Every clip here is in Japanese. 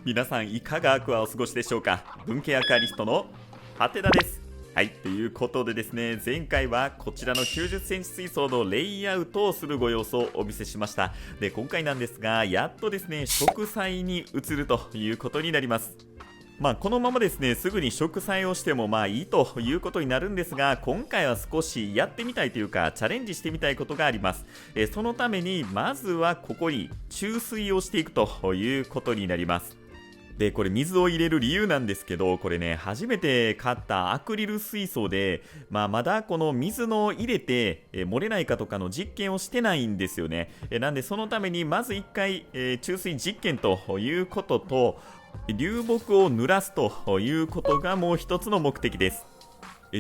皆さんいかがアクアをお過ごしでしょうか。文系アクアリストのハテナです。はい、ということでですね、前回はこちらの90センチ水槽のレイアウトをするご様子をお見せしました。で、今回なんですが、やっとですね、植栽に移るということになります。このままですね、すぐに植栽をしてもいいということになるんですが、今回は少しやってみたいというか、チャレンジしてみたいことがあります。そのために、まずはここに注水をしていくということになります。で、これ水を入れる理由なんですけど、これね、初めて買ったアクリル水槽で、まだこの水の入れて、漏れないかとかの実験をしてないんですよね。なんでそのためにまず1回、注水実験ということと、流木を濡らすということがもう一つの目的です。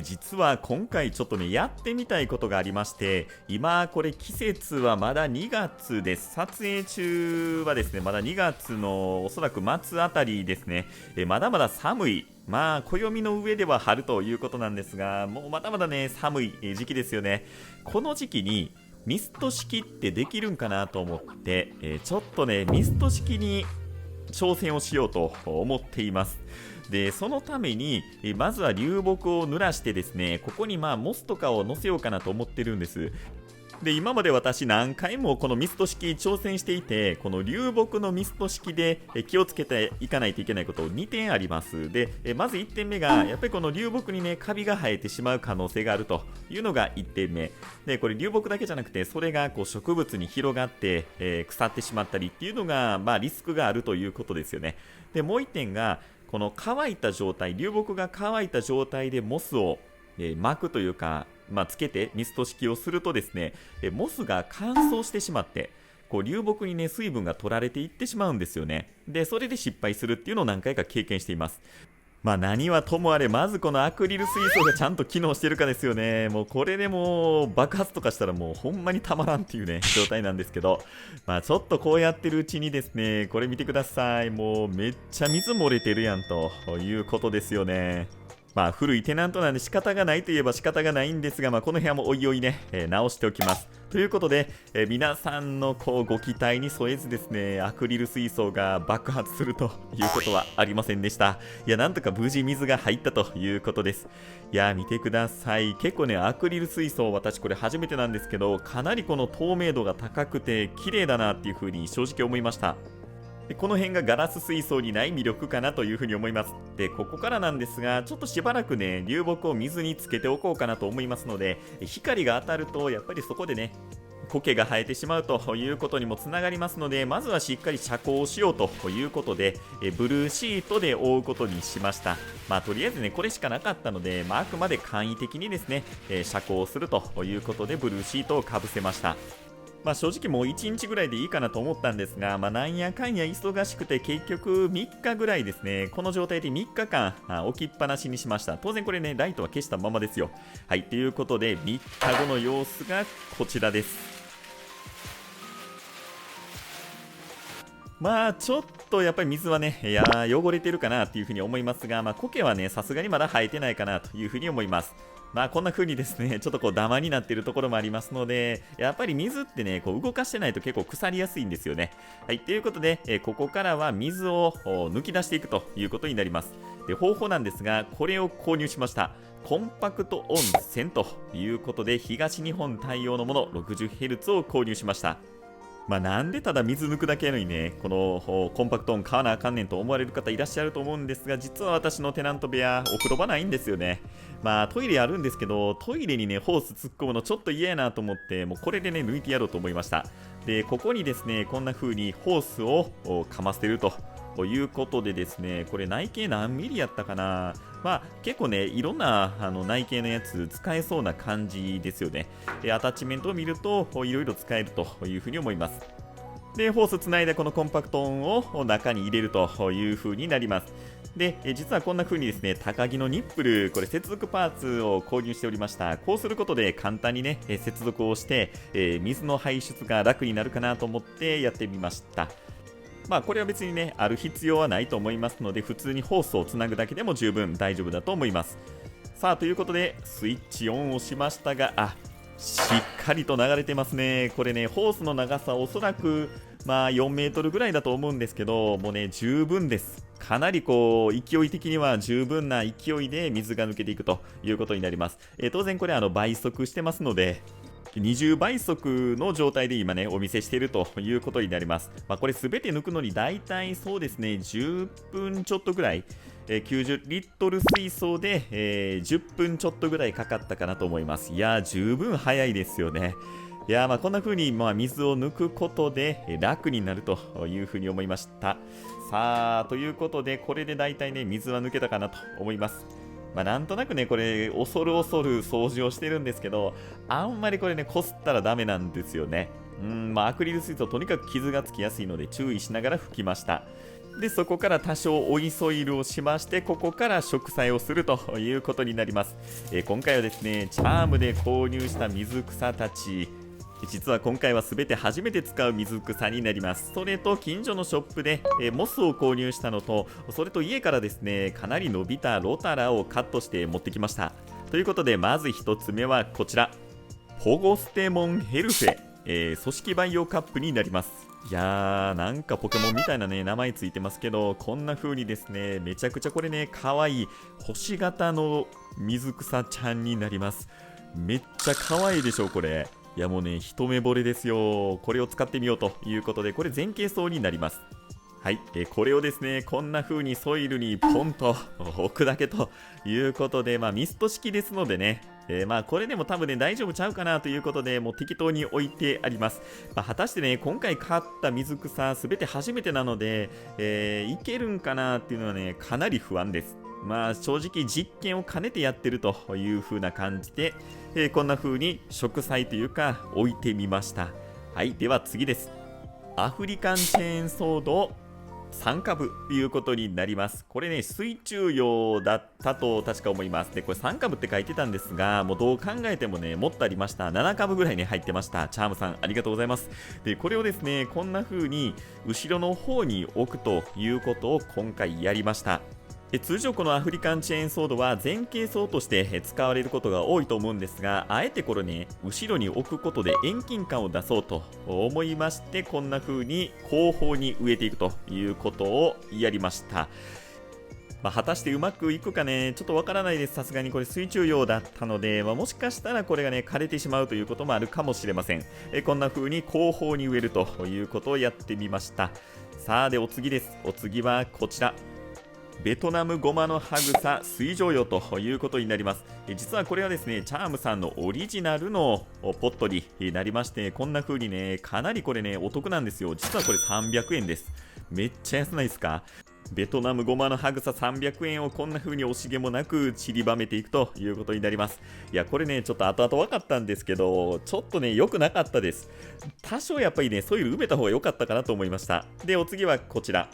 実は今回ちょっとねやってみたいことがありまして、今これ季節はまだ2月です。撮影中はですねまだ2月のおそらく末あたりですね。まだまだ寒い、暦の上では春ということなんですが、もうまだまだね寒い時期ですよね。この時期にミスト式ってできるんかなと思って、ちょっとねミスト式に挑戦をしようと思っています。で、そのためにまずは流木を濡らしてですね、ここにモスとかを乗せようかなと思ってるんです。で、今まで私何回もこのミスト式挑戦していて、この流木のミスト式で気をつけていかないといけないこと2点あります。で、まず1点目がやっぱりこの流木にねカビが生えてしまう可能性があるというのが1点目で、これ流木だけじゃなくてそれがこう植物に広がって、腐ってしまったりっていうのがリスクがあるということですよね。で、もう1点がこの乾いた状態、流木が乾いた状態でモスを巻くというか、つけてミスト式をするとですね、モスが乾燥してしまって、こう流木にね水分が取られていってしまうんですよね。で、それで失敗するっていうのを何回か経験しています。何はともあれ、まずこのアクリル水槽がちゃんと機能してるかですよね。もうこれでもう爆発とかしたらもうほんまにたまらんっていうね状態なんですけど、ちょっとこうやってるうちにですね、これ見てください。もうめっちゃ水漏れてるやんということですよね。古いテナントなんで仕方がないといえば仕方がないんですが、この部屋もおいおいね、直しておきます。ということで、皆さんのこうご期待に添えずですね、アクリル水槽が爆発するということはありませんでした。いや、なんとか無事水が入ったということです。いや、見てください。結構ね、アクリル水槽、私これ初めてなんですけど、かなりこの透明度が高くて綺麗だなっていう風に正直思いました。で、この辺がガラス水槽にない魅力かなというふうに思います。で、ここからなんですが、ちょっとしばらくね流木を水につけておこうかなと思いますので、光が当たるとやっぱりそこでね苔が生えてしまうということにもつながりますので、まずはしっかり遮光をしようということでブルーシートで覆うことにしました。とりあえずねこれしかなかったので、あくまで簡易的にですね遮光をするということでブルーシートをかぶせました。正直もう1日ぐらいでいいかなと思ったんですが、なんやかんや忙しくて結局3日ぐらいですね、この状態で3日間置きっぱなしにしました。当然これねライトは消したままですよ。はい、ということで3日後の様子がこちらです。ちょっとやっぱり水はね汚れてるかなっていうふうに思いますが、苔はねさすがにまだ生えてないかなというふうに思います。こんな風にですねちょっとこうダマになっているところもありますので、やっぱり水ってねこう動かしてないと結構腐りやすいんですよね。はい、ということで、ここからは水を抜き出していくということになります。で、方法なんですが、これを購入しました。コンパクト温泉ということで東日本対応のもの 60Hz を購入しました。なんでただ水抜くだけやのにねこのコンパクト音買わなあかんねんと思われる方いらっしゃると思うんですが、実は私のテナント部屋お風呂場ないんですよね。トイレあるんですけど、トイレにねホース突っ込むのちょっと嫌やなと思って、もうこれでね抜いてやろうと思いました。で、ここにですねこんな風にホースをかませるということでですね、これ内径何ミリやったかな。結構ねいろんな内径のやつ使えそうな感じですよね。アタッチメントを見るといろいろ使えるというふうに思います。で、ホースつないだこのコンパクト音を中に入れるという風になります。で、実はこんな風にですね高木のニップル、これ接続パーツを購入しておりました。こうすることで簡単にね接続をして、水の排出が楽になるかなと思ってやってみました。これは別にねある必要はないと思いますので、普通にホースをつなぐだけでも十分大丈夫だと思います。さあ、ということでスイッチオンをしましたが、しっかりと流れてますね。これねホースの長さおそらくまあ4メートルぐらいだと思うんですけど、もうね、十分です。かなりこう勢い的には十分な勢いで水が抜けていくということになります。当然これ倍速してますので、20倍速の状態で今ねお見せしているということになります。これ全て抜くのに大体そうですね10分ちょっとぐらい、90リットル水槽で、10分ちょっとぐらいかかったかなと思います。いやー十分早いですよね。いやこんな風に水を抜くことで楽になるという風に思いました。さあということでこれで大体ね水は抜けたかなと思います。なんとなくねこれ恐る恐る掃除をしてるんですけど、あんまりこれねこすったらダメなんですよね。アクリル水槽とにかく傷がつきやすいので注意しながら拭きました。でそこから多少オイソイルをしまして、ここから植栽をするということになります。今回はですねチャームで購入した水草たち、実は今回は全て初めて使う水草になります。それと近所のショップで、モスを購入したのと、それと家からですねかなり伸びたロタラをカットして持ってきました。ということでまず1つ目はこちら、ポゴステモンヘルフェ、組織培養カップになります。いやーなんかポケモンみたいなね名前ついてますけど、こんな風にですねめちゃくちゃこれね可愛い星型の水草ちゃんになります。めっちゃ可愛いでしょこれ。いやもうね一目惚れですよ。これを使ってみようということで、これ前傾層になります。はい、これをですねこんな風にソイルにポンと置くだけということで、ミスト式ですのでね、これでも多分ね大丈夫ちゃうかなということで、もう適当に置いてあります。果たしてね今回買った水草すべて初めてなので、いけるんかなっていうのはねかなり不安です。正直実験を兼ねてやってるという風な感じで、こんな風に植栽というか置いてみました。はい、では次です。アフリカンチェーンソード3株ということになります。これね水中用だったと確か思います。でこれ3株って書いてたんですが、もうどう考えてもねもっとありました。7株ぐらいに入ってました。チャームさんありがとうございます。でこれをですねこんな風に後ろの方に置くということを今回やりました。通常このアフリカンチェーンソードは前傾層として使われることが多いと思うんですが、あえてこれね後ろに置くことで遠近感を出そうと思いまして、こんな風に後方に植えていくということをやりました。果たしてうまくいくかねちょっとわからないです。さすがにこれ水中用だったので、もしかしたらこれがね枯れてしまうということもあるかもしれません。こんな風に後方に植えるということをやってみました。さあでお次です。お次はこちら、ベトナムゴマのハグサ水上用ということになります。実はこれはですねチャームさんのオリジナルのポットになりまして、こんな風にねかなりこれねお得なんですよ。実はこれ300円です。めっちゃ安ないですか。ベトナムゴマのハグサ300円をこんな風に惜しげもなく散りばめていくということになります。いやこれねちょっと後々分かったんですけど、ちょっとね良くなかったです。多少やっぱりねソイル埋めた方が良かったかなと思いました。でお次はこちら、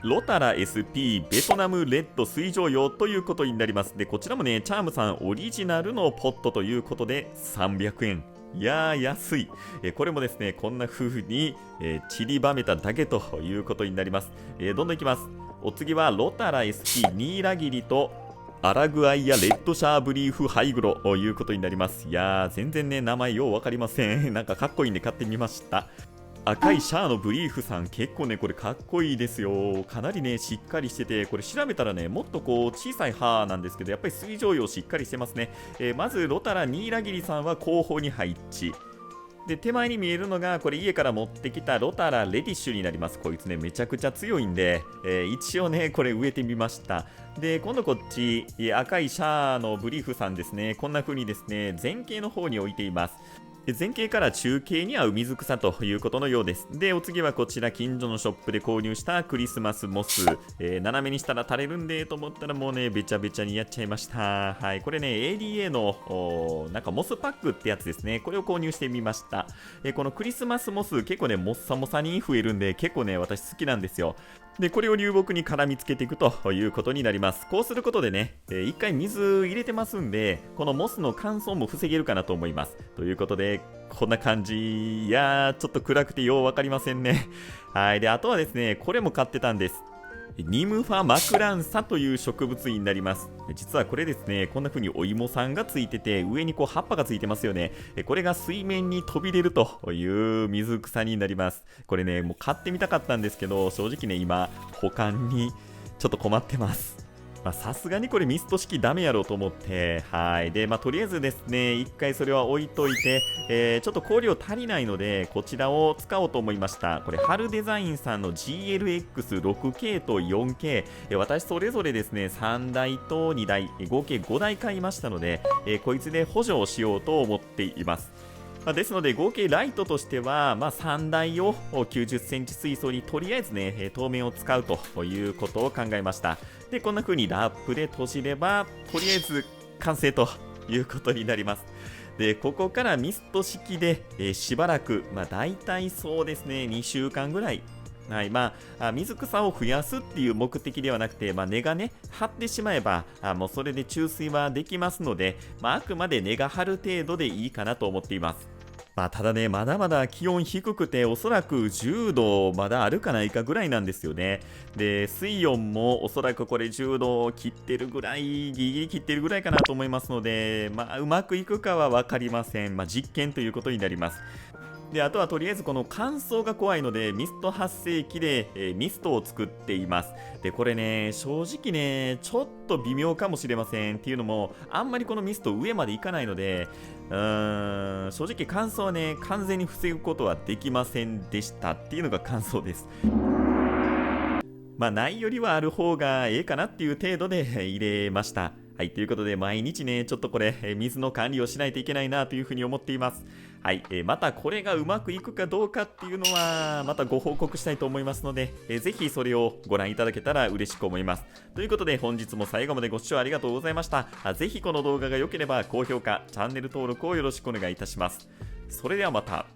ロタラ SP ベトナムレッド水上用ということになります。でこちらもねチャームさんオリジナルのポットということで300円。いやー安い。これもですねこんな風に、散りばめただけということになります。どんどんいきます。お次はロタラ SP ニーラギリとアラグアイやレッドシャーブリーフハイグロということになります。いやー全然ね名前よう分かりません。なんかかっこいいんで買ってみました。赤いシャアのブリーフさん結構ねこれかっこいいですよ。かなりねしっかりしてて、これ調べたらねもっとこう小さい歯なんですけど、やっぱり水上用しっかりしてますね。まずロタラニーラギリさんは後方に配置で、手前に見えるのがこれ家から持ってきたロタラレディッシュになります。こいつねめちゃくちゃ強いんで、一応ねこれ植えてみました。で今度こっち赤いシャアのブリーフさんですね、こんな風にですね前傾の方に置いています。前傾から中傾に合う水草ということのようです。でお次はこちら近所のショップで購入したクリスマスモス、斜めにしたら垂れるんでと思ったらもうねべちゃべちゃにやっちゃいました。はい、これね ADA のなんかモスパックってやつですね、これを購入してみました。このクリスマスモス結構ねもっさもさに増えるんで結構ね私好きなんですよ。でこれを流木に絡みつけていくということになります。こうすることでね、一回水入れてますんでこのモスの乾燥も防げるかなと思います。ということでこんな感じ。いやーちょっと暗くてよう分かりませんね。はい、であとはですねこれも買ってたんです。ニムファマクランサという植物になります。実はこれですね、こんな風にお芋さんがついてて、上にこう葉っぱがついてますよね。これが水面に飛び出るという水草になります。これね、もう買ってみたかったんですけど、正直ね、今、保管にちょっと困ってます。さすがにこれミスト式ダメやろうと思って、はい。で、とりあえずですね、一回それは置いといて、ちょっと香料足りないので、こちらを使おうと思いました。これ、ハルデザインさんの GLX6K と 4K、私それぞれですね、3台と2台、合計5台買いましたので、こいつで補助をしようと思っています。ですので合計ライトとしては、3台を90センチ水槽にとりあえずね、当面を使うということを考えました。で、こんな風にラップで閉じれば、とりあえず完成ということになります。で、ここからミスト式で、しばらく、大体そうですね、2週間ぐらい。はい、水草を増やすっていう目的ではなくて、根がね、張ってしまえば、もうそれで注水はできますので、あくまで根が張る程度でいいかなと思っています。ただね、まだまだ気温低くて、おそらく10度まだあるかないかぐらいなんですよね。で、水温もおそらくこれ10度を切ってるぐらい、ギリギリ切ってるぐらいかなと思いますので、うまくいくかは分かりません。実験ということになります。で、あとはとりあえずこの乾燥が怖いので、ミスト発生器で、ミストを作っています。で、これね、正直ね、ちょっと微妙かもしれません。っていうのも、あんまりこのミスト上までいかないので、正直乾燥はね、完全に防ぐことはできませんでしたっていうのが感想です。ないよりはある方がええかなっていう程度で入れました。はい、ということで毎日ね、ちょっとこれ、水の管理をしないといけないなというふうに思っています。はい、またこれがうまくいくかどうかっていうのは、またご報告したいと思いますので、ぜひそれをご覧いただけたら嬉しく思います。ということで本日も最後までご視聴ありがとうございました。ぜひこの動画が良ければ高評価、チャンネル登録をよろしくお願いいたします。それではまた。